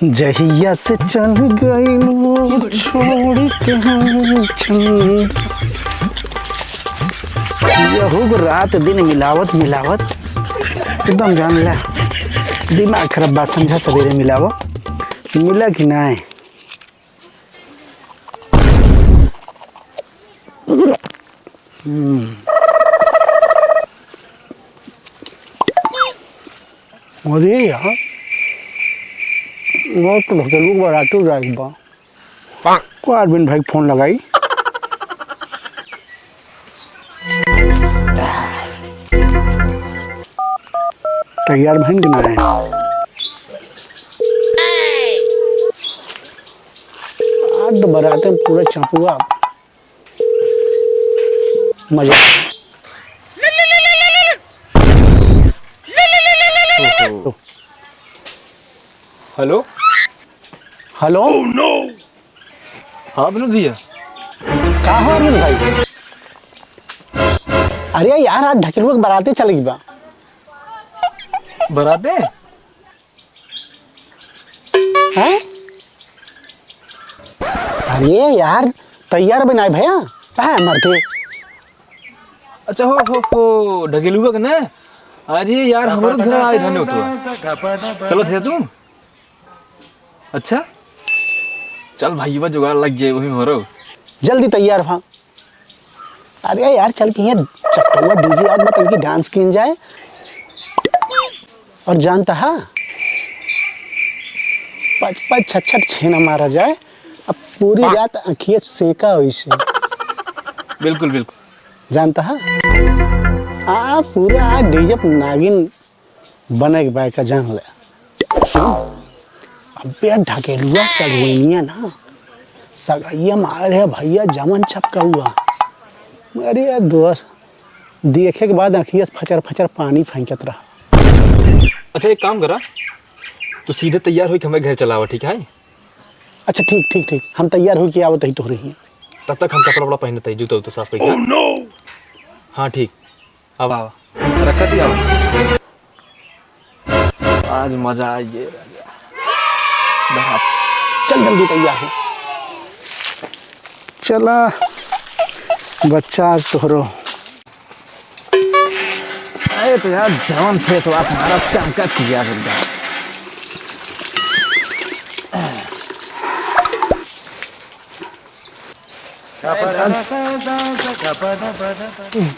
जहिया से चल गई छोड़ के हम चल। यहू रात दिन मिलावत मिलावत एकदम जान ला दिमाग खराब। बात समझा सवेरे मिलावो मिला कि नहीं। अरे यार वो तो लोग बरातू जाए बा को अरविंद भाई फोन लगाई। तैयार बहन के ना है आज तो बराते में पूरा चपुआ मजा। हेलो हेलो हाँ विनोद भैया। कहाँ हो अरविंद भाई? अरे यार आज ढकेलुआ के बाराते चलेगी बा। बराते हैं? अरे यार तैयार बनाए भैया कहाँ है मरते? अच्छा हो ढकेलुआ का ना। अरे यार हमारे घर आए रहने तो चलो थे तू। अच्छा चल भाई बा जुगाड़ लग जाए वही हो रहा। जल्दी तैयार भा। अरे यार चल के यहाँ चक्कवा डीजे आज बता कि डांस किन जाए और जानता है पच पच छट छट छेना मारा जाए अब पूरी रात आँखियाँ सेका वैसे। बिल्कुल बिल्कुल जानता है हाँ पूरा डीजे पर नागिन बने के बाय का जान ले। सुन अबे ढकेलुआ चढ़वैया ना सगैया मार है भैया जमन छपका हुआ। अरे यार दोस्त देखे के बाद आँखिया फचर फचर पानी फेंकत रहा। अच्छा एक काम करा तो सीधे तैयार हो कि हमें घर चलावा ठीक है। अच्छा ठीक ठीक ठीक हम तैयार हो के आवत ही तो रही। तब तक हम कपड़ा वपड़ा पहनते जूता उता साफ करके। हाँ ठीक अब आओ रखा थी आओ आज मजा आइए। चल जल्दी तैयार हो। चला बच्चा आज तोहरो। अरे तो यार जवान फेस वाश हमारा चमका किया फिर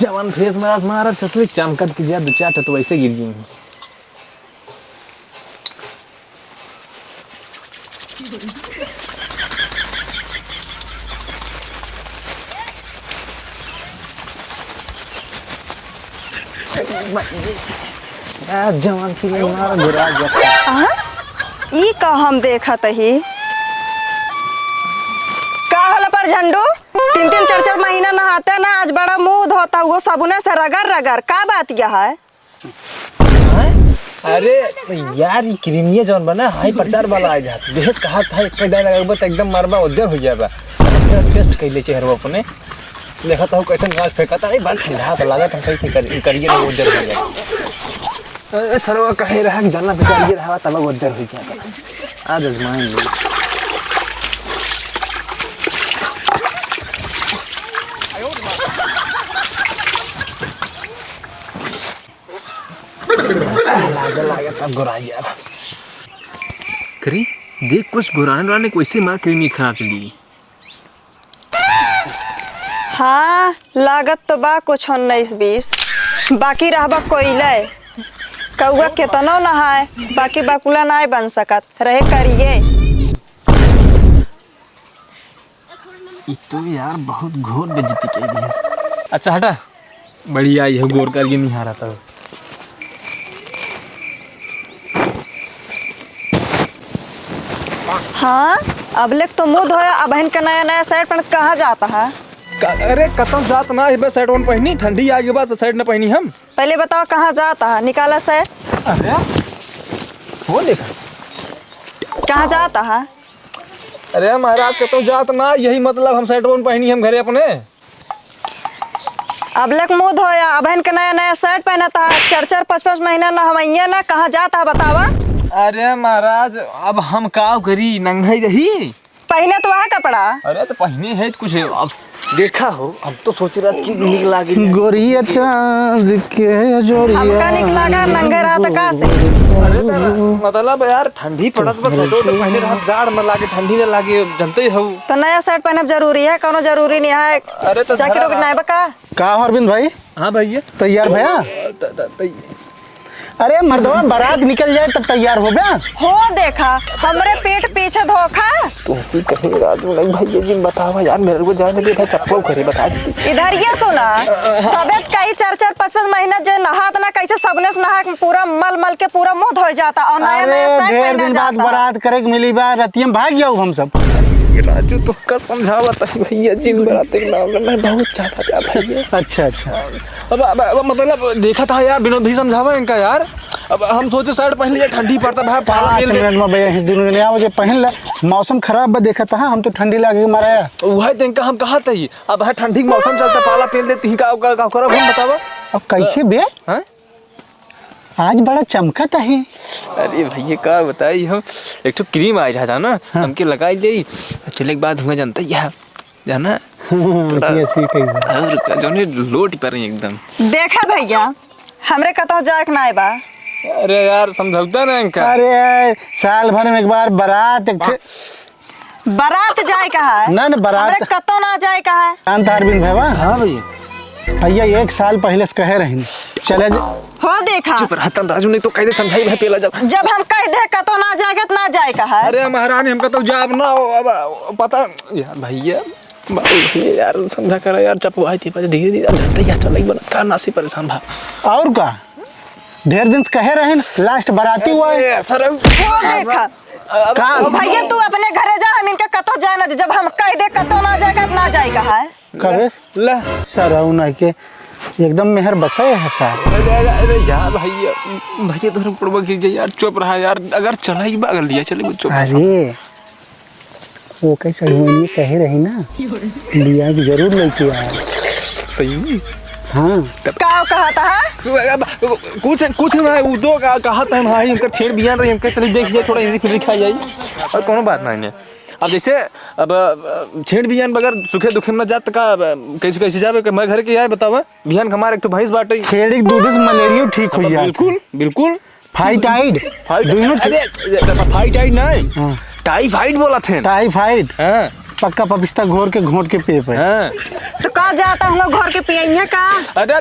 जवान फेस मारा मारा चश्मे चमकत की दो चार तो वैसे गिर गई। जवान की मारा गिरा गया। ई का हम देखत ही का हल पर झंडू 3-3 4-4 महीना नहाते ना आज बड़ा मुंह धोता हुआ साबुने से रगड़ रगड़ का बात यह है? अरे यार ये क्रीमिया जौन बना हाई प्रचार वाला आ जात देश का हाथ भाई पैदा लगाबो त एकदम मारबा उज्जर हो जाबा। टेस्ट कर ले चेहरा अपने देखा तो कैसे गाल फेंकता है बाल ठंडा तो लागत हम कैसे करिए ना उज्जर हो जाए। ए सरवा कहे रहा कि जानना बेचारिए रहा तब उज्जर हो जाता। आज आजमाएं ले अब गोरा जाएगा करी देख कुछ गोराने वाले कैसे मार क्रीमी खराब चली। हाँ लागत तो बा कुछ 19-20 बाकी रहबा कोयले कौआ केतनो नहाए बाकी बाकुला ना बन सकत रहे करिए। तो यार बहुत घोर बेइज्जती कर दी है। अच्छा हटा बढ़िया ये गोर करके नहीं हारा था। हाँ अब लेक तो मुँह धोया अब बहन का नया नया शर्ट पर कहाँ जाता है? अरे कतम जात ना इस शर्ट वन पहनी ठंडी आ गई बात शर्ट ना पहनी हम। पहले बताओ कहाँ जाता है निकाला शर्ट। अरे वो देखा कहाँ जाता है? अरे महाराज कतम जात ना यही मतलब हम शर्ट वन पहनी हम घरे अपने। अब लेक मुँह धोया अब बहन का नया नया शर्ट पहना था 4-4 5-5 महीना ना हम ना कहाँ जाता है बतावा। अरे महाराज अब हम का करी नंगा ही रही। पहले तो वह कपड़ा अरे तो पहने है कुछ अब देखा हो अब तो सोच रहा कि निक लागे गोरिया चांद के जोड़िया हमका निक लागा नंगे रहा तो का से। अरे तो मतलब यार ठंडी पड़त बस तो पहले रात जाड़ में लागे ठंडी न लागे जानते ही हो। तो नया शर्ट पहनब जरूरी है कोनो जरूरी नहीं है। अरे तो जैकेट उकेट नहीं बका का अरविंद भाई हाँ भैया तैयार भैया? अरे मर्दवा बारात निकल जाए तब तैयार हो गया। हो देखा हमरे पीठ पीछे धोखा। तो ऐसे कहेगा तो नहीं भैया जी बताओ यार मेरे को जाने दे भाई चप्पल करे बता इधर ये सुना तबियत कई 4-4-5-5 महीना जे नहात ना कैसे सबने से नहा के पूरा मल मल के पूरा मुंह धो जाता और नया अरे नया शर्ट ढेर पहना दिन बाद जाता। बारात करे के मिली बा रतियम भाग जाऊ हम सब। राजू तो का समझावा था भैया जी बराते के नाम मैं बहुत चाहता था भैया। अच्छा अच्छा अब मतलब देखा था यार विनोद भी समझावा इनका यार। अब हम सोचे शर्ट पहन लिया ठंडी पड़ता भाई 5 मिनट में भैया दोनों ने आओ जे पहन ले मौसम खराब बा देखा था हम तो ठंडी लागे के मारा है। वह तो इनका हम कहा था ही अब है ठंडी का मौसम चलता पाला पहन लेते ही का करब हम बतावा। अब कैसे बे हैं आज बड़ा चमकत है। अरे भैया का बताई हम एक तो क्रीम आ रहा था ना हमके लगाई दे चले के बाद हुआ जानता है जाना ऐसी कही और जो ने लोट पर एकदम। देखा भैया हमरे कतो जाक ना बा। अरे यार समझौता ना इनका। अरे साल भर में एक बार बारात बारात जाए कहा है ना बारात हमरे कतो ना जाए कहा है। शांत अरविंद भाई हाँ भैया भैया 1 साल पहले से कहे रही चले हो देखा चुप रहता राजू ने तो कैसे समझाई भाई पहला जब हम कह दे कतो ना जाएगा तो ना जाए कहा है। अरे महारानी हमका तो जाब ना हो अब पता यार भैया यार समझा कर यार चप्पू आई थी धीरे धीरे यार चल बना का नासी परेशान भा और का ढेर दिन से कहे रहे लास्ट बाराती हुआ है। सर हो देखा का भैया तू अपने घरे जा हम इनका कतो जाए ना दे जब हम कह दे कतो ना जाएगा तो ना जाए कहा है। कबे ला सराउ ना के एकदम मेहर बसाए है साहब। अरे यार भैया भैया तो पड़वा गिर जाए यार चुप रहा यार अगर चला ही अगर लिया चले चुप। अरे वो कैसा हुई कहे रही ना लिया कि जरूर लेके आया। सही में हाँ का कहा था कुछ ना वो तो कहा था भाई हमका छेड़ बियान रही हमका चली देख जाए थोड़ा हिंदी फिर दिखाई जाए और कोनो बात ना है। अब जैसे अब छेड़ बियान बगैर सुखे दुखे में जात का कैसे कैसे जावे मैं घर के आए बतावा बिहान हमारे एक तो भैंस बाटे छेड़ी दूध से मलेरिया ठीक हो जाए। बिल्कुल बिल्कुल फाइटाइड फाइटाइड नहीं टाइफाइड बोला थे टाइफाइड हाँ पक्का पपिस्ता घोर के घोट के पे हाँ तो का जाता हूँ घर के पियइया का। अरे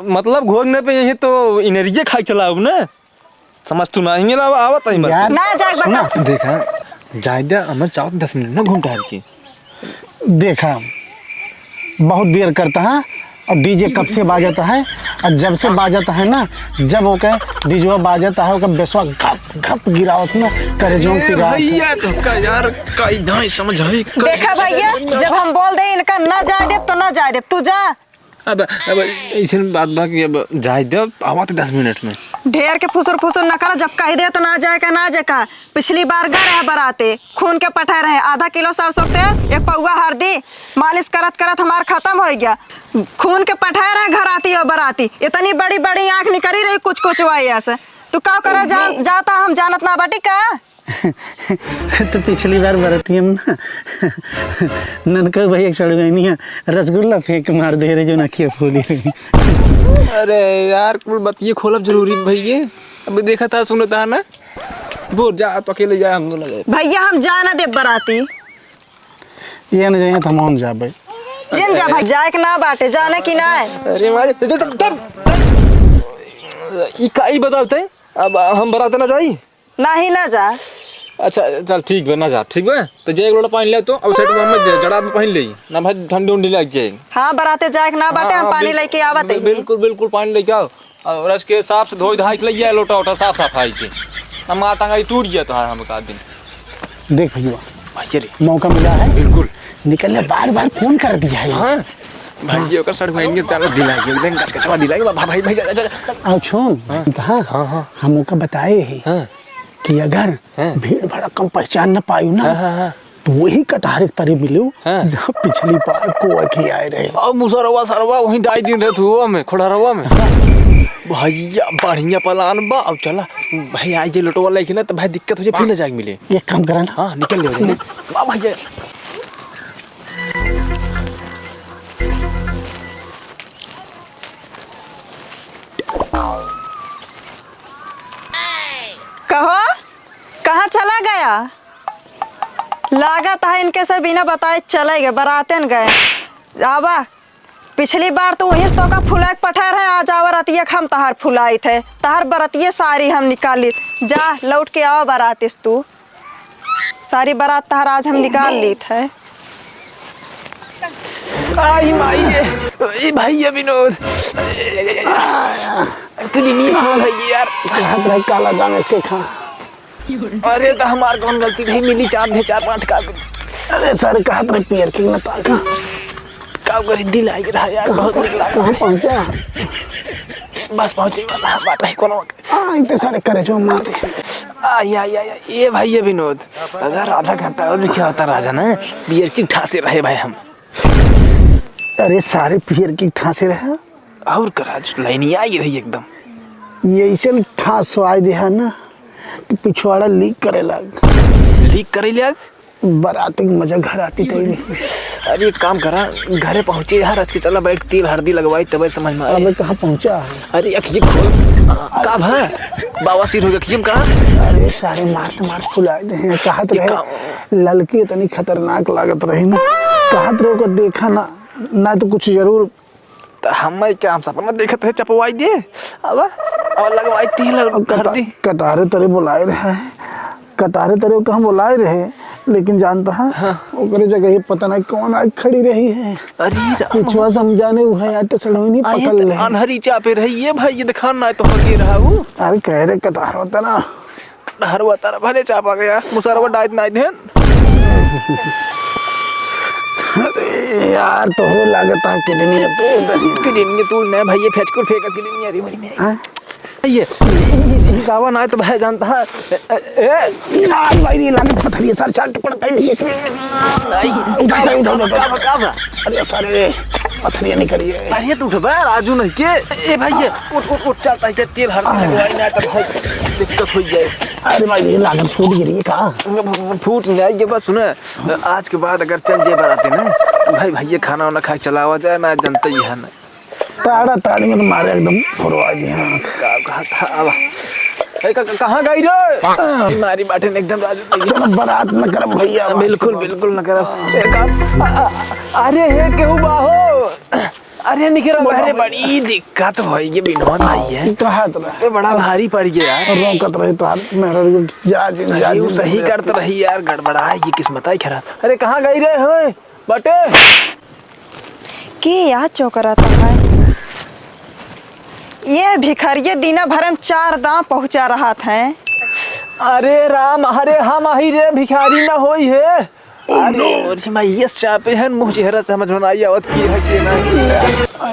मतलब घोरने पे यही तो इनरिया खाई चला अब ना समझ तू ना ही आवत है यार ना जाए बका देखा जायदा अमर चाहो 10 मिनट ना घूमता है की देखा बहुत देर करता है और डीजे कब से बाजता है और जब से बाजता है ना जब वो कहे डीजे बाजता है वो बेसवा घप घप गिरावत ना करे जो भैया तो का यार काई नहीं समझ है देखा भैया जब हम बोल दे इनका ना जाए दे तो ना जाए दे तू जा। अब ऐसे बात बाकी अब जाए दे आवा 10 मिनट में ढेर के फुसुर फुसुर न करो जब कह दे तो ना जाए का ना जाए का। पिछली बार गए रहे बराते खून के पटा रहे आधा किलो सरसों तेल 1 पौवा हल्दी मालिश करत करत हमार खत्म हो गया। खून के पटा रहे घर आती और बराती इतनी बड़ी बड़ी आँख निकली रही कुछ कुछ हुआ ऐसे तू का कर जाता हम जानत ना बाटी का। तो पिछली बार बरती हम ना ननका भैया चढ़वानी है रसगुल्ला फेंक मार दे रहे जो नखिया फूली रही। अरे यार कुल बात ये खोलब जरूरी भैया अभी देखा था सुना था ना बोल जा आप अकेले जाए हम दोनों जाए भैया हम जा ना दे बराती ये न जाए तो हम जाबे जिन जा भाई जाए के ना बाटे जाने की ना है। अरे मारे तब ई बताते अब हम बरात ना जाई ना ही ना जा। अच्छा चल ठीक है ना जा ठीक है तो जे एक लोटा पानी ले तो अब सेट में जड़ा में पहन ले ना भाई ठंडी उंडी लग जाए। हाँ बराते जाए के ना बाटे हम पानी लेके आवत है। बिल्कुल बिल्कुल पानी लेके आओ और रस के साफ से धोई धाई के ले लोटा ओटा साफ सफाई से हम आटा टूट गया तो हम का दिन देख भैया भाई रे मौका मिला है बिल्कुल निकलने बार बार फोन कर दिया है। हाँ भाई ओकर सड़ में चलो दिलाएंगे एकदम कस कचवा दिलाएंगे भाई भाई जा आओ छोन हाँ हाँ हाँ हम का बताए है हाँ कि अगर भीड़ भड़कम पहचान न पायु ना तो वही कटारे तरी मिलो जहाँ पिछली बार को अठी आए रहे और मुसरवा सरवा वहीं 2.5 दिन रहे थे में खोड़ा रवा में भैया बढ़िया प्लान बा। अब चला भाई आज जे लुटवा लेके ना तो भाई दिक्कत हो जाए फिर ना जाके मिले। एक काम करा ना, हाँ निकल ले वाह भैया। कहो कहाँ चला गया? लागत है इनके से बिना बताए चले गए, बराते न गए। आवा पिछली बार तो वहीं तो का फुला के पठा रहे, आज आवा रतिया हम तहार फुलाई थे, तहार बरातिये सारी हम निकाल ली। जा लौट के आवा बरातिस तू, सारी बारात तहार आज हम निकाल ली थे। आई माई ये भैया विनोद क्लिनिक खोल है यार। हाथ रख काला दाम इसके खा। अरे तो हमार कौन गलती नहीं, मिली चाप है 4-5 का। अरे सर का हाथ रख पियर की ना ताका का कर दिल आई रहा यार, बहुत निकला। कहाँ पहुँचा? बस पहुंचे वाला बात है कोनो। इतने सारे करे जो मार दे। या ये भैया विनोद, अगर आधा घंटा और क्या होता राजा ना बियर की ठासे रहे भाई हम। अरे सारे पियर की ठासे रहे और कराज लाइन आई रही एकदम। ये इसे ठास स्वाद है ना कि पिछवाड़ा लीक करे लग। लीक करे लग बाराती की मजा घर आती थी। अरे एक काम करा, घरे पहुंचे यार, आज के चला बैठ तेल हल्दी लगवाई तब समझ में आया। अबे कहाँ पहुँचा? अरे अखिए खोल का भा बाबा सिर हो गया खिम कहाँ। अरे सारे मारते फुला दे हैं। कहत रहे ललकी इतनी खतरनाक लागत रही ना, कहत रहे को देखा ना तो कुछ जरूर। हम क्या हम सपना देखते है चपवाई दे अब और लगवाई तेल हल्दी। कटारे तरे बुलाए रहे, कटारे तरे को हम बुलाए रहे, लेकिन जानता है ओकरे जगह ही पता नहीं कौन आज खड़ी रही है। अरे पिछवा समझाने वो है यार चढ़ो नहीं पकड़ ले। अनहरी चापे रही ये भाई, ये दिखाना है तो हकी रहा वो। अरे कह रहे कटार होता ना, कटार होता ना भले चापा गया मुसरवा डाइट ना देन। अरे यार तोहरो लागत है किडनी तू ना भाई ये फेंच कर फेंका किडनी अरे मरी में। हां ये गावा ना तो भाई जानता है ए यार भाई लागत पथरी सार चार टुकड़ा कहीं इस नहीं उठा। अरे सारे पथरियां नहीं करिए। अरे तू उठ बे राजू नहीं के ए भाई उठ चलता है तेल हल्दी लगवाई ना तो भाई दिक्कत हो जाए। अरे भाई ये लागत फूट गिरी कहाँ? फूट नहीं आएगी बस सुने, आज के बाद अगर चल जाए बराते ना भाई भैया खाना वाना खा चलावा जाए ना, जनता ही है ना ताड़ा ताड़ी में तो मारे एकदम फुरवा दिया। कहाँ गई रे मारी बाटे ने एकदम राजू बारात न कर भैया। बिल्कुल बिल्कुल न कर। अरे हे केहू बाहो, अरे निकल बहरे बड़ी दिक्कत भई ये विनोद भाई है। कहा तो बड़ा भारी पड़ गया यार। रोकत रहे तो मेरा जा सही करते रही यार, गड़बड़ा ये किस्मत है खराब। अरे कहाँ गई रे होए बटे की याद चौकरा था भाई? ये भिखारी दिन भर में 4 दाम पहुंचा रहा था। अरे राम अरे हम ही रे भिखारी ना होई है। अरे और मैं ये चापे हैं मुंह चेहरा समझ में आई आवत की है कि ना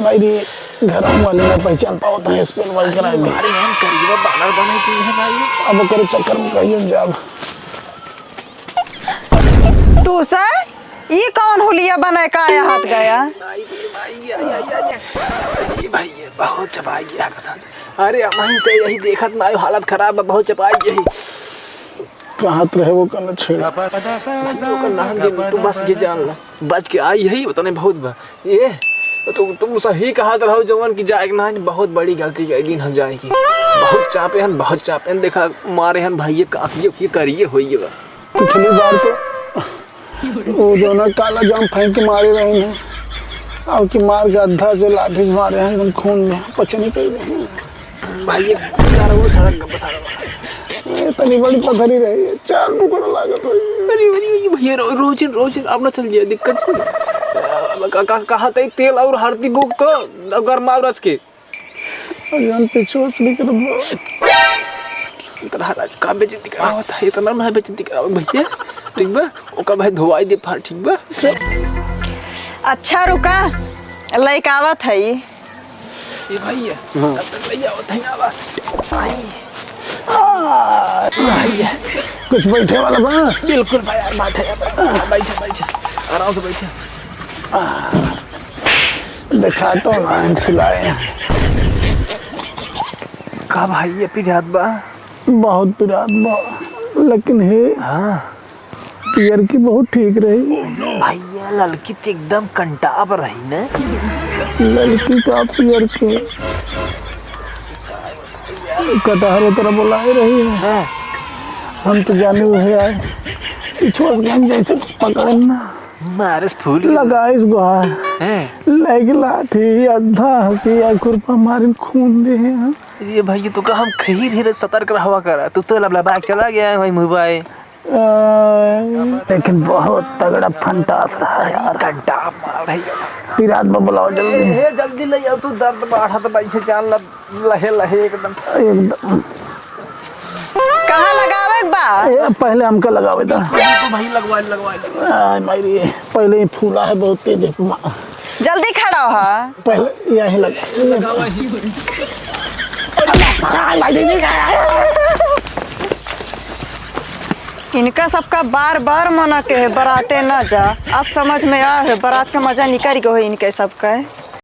भाई घर वाले ने पहचान पाता है स्पेल वाली कराई। अरे हम करीब बानर बने की है भाई। अब करे चक्कर में कहियो जाब तू सा ये कौन हुलिया बने का आया हाथ गया? भाई ये बहुत चपाई गया कसम। अरे वहीं से यही देखत ना हालत खराब है, बहुत चपाई यही। कहाँ तो है वो करना छेड़ा का नाम जे तू बस ये जान ला बच के आई यही उतने बहुत बा ये तो तुम सही कहा रहो जवान की जाए ना बहुत बड़ी गलती के दिन हम जाएगी। बहुत चापे हन देखा मारे हन भाई ये काफी की करिए होइए बा। पिछली बार तो वो जो ना काला जाम फेंक के मारे रहे हैं, अब की मार के अद्धा से लाठी से मारे हैं, एकदम खून में पचनी कर रहे हैं भाई। ये वो सड़क बसा रहा इतनी बड़ी पथरी रही है, 4 टुकड़ा लागत हुई। अरे भैया रोज अब ना चल जाए दिक्कत कहा थे तेल और हल्दी बुक तो गर्मा रस के पीछे का बेइज्जती करावत है इतना ना बेइज्जती करावत भैया ठीक बा ओकर भाई धोवाई दे फाड़ ठीक बा। अच्छा रुका लइकावत है ये भैया अब तक भैया होता है आवा भैया कुछ बैठे वाला बा। बिल्कुल भाई यार बैठे आराम से बैठे। देखा तो ना खिलाए का भाई ये पिरात बा? बहुत पिरात बा, लेकिन हे हाँ पियर की बहुत ठीक रही। भैया लड़की तो एकदम कंटाब रही ना। लड़की का पियर के कटहर तरह बुलाए रही है। हाँ। हम तो जाने हुए आए पिछुआ से हम जैसे पकड़े ना मारे फूल लगा इस गुहार लगी लाठी अद्धा हंसी या खुरपा मारे खून दे हैं। ये भाई तो का हम खहीर ही सतर्क रहा करा, तू तो लबलबा चला गया भाई मोबाइल। लेकिन बहुत तगड़ा फंटास रहा यार। कंटाब मार रही पिरात में बुलाओ जल्दी। हे जल्दी ले आओ, तू दर्द बढ़ा तो भाई से जान लहे लहे एकदम एकदम कहाँ लगावे बा? पहले हमका लगावे था। तो भाई लगवा मारी पहले ही फूला है बहुत तेज है। जल्दी खड़ा हो। पहले यही लगा इनका सबका बार बार मना के है बराते न जा। अब समझ में आ है, बारात का मजा निकल गया है इनके सबका।